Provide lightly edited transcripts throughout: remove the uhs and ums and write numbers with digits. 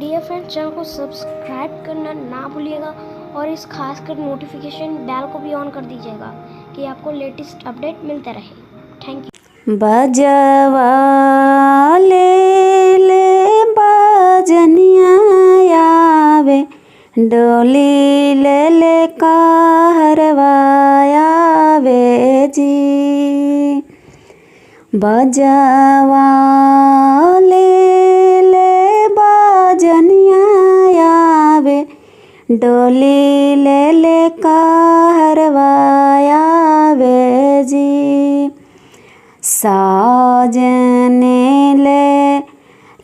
Deere friends, channel को subscribe करना ना भूलिएगा और इस खासकर नोटिफिकेशन बेल को भी ऑन कर दीजिएगा कि आपको लेटेस्ट अपडेट मिलता रहे। Thank you. बजवा ले बजनिया आवे, डोली ले कहरवा आवे जी। बजवा ले बजनिया आवे, डोली ले कहरवा आवे जी। साजने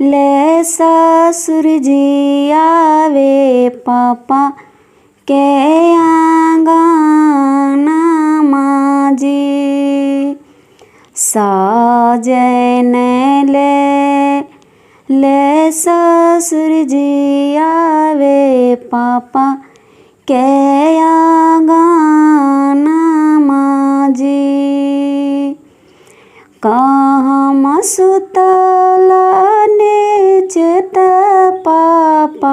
ले ससुर जी आवे, पापा के आंगना माजी। साजने ले ससुर जी आवे, पापा के आंगना माजी। कहाँ सुतला नीचत पापा,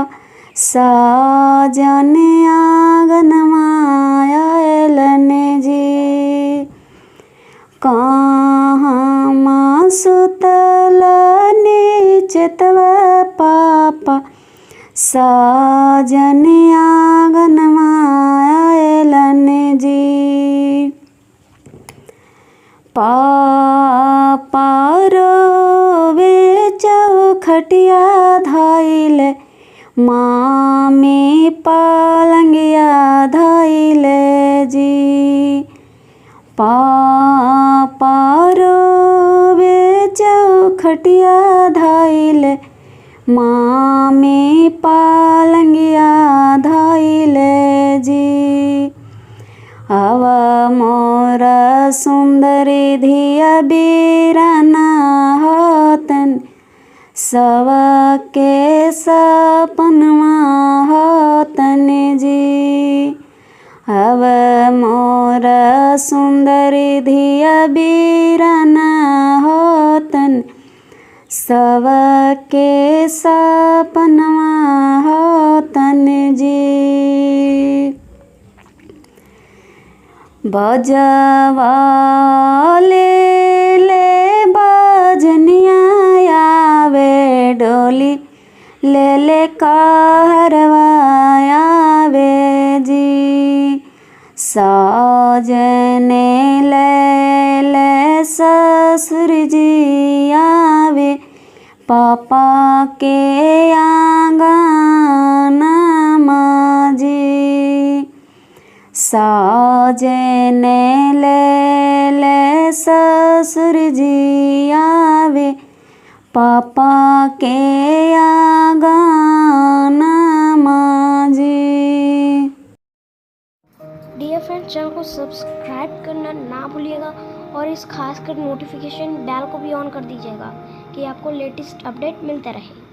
साजन आंगन आयलन जी। कहाँ सुतला नीचत पापा, साजन आंगन आयलन जी। पापा रोवे चौखटिया धाइले, मामी पलंगिया धाइले जी। पापा रोवे चौखटिया धाइले, मामी पलंगिया धाइले जी। आवा मोरा सुंदरी धिया बीराना होतन, सवा के सपनवा होतन जी। आवा मोरा सुंदरी धिया बीराना होतन, सवा के सपनवा होतन जी। बजवा ले बजनिया आवे, डोली ले कहरवा आवे जी। साजने ले ससुर जी आवे, पापा के आंगना माजी। साजने ले ससुर जी आवे, पापा के आंगना माजी। डियर फ्रेंड्स, चैनल को सब्सक्राइब करना ना भूलिएगा और इस खासकर नोटिफिकेशन बेल को भी ऑन कर दीजिएगा कि आपको लेटेस्ट अपडेट मिलता रहे।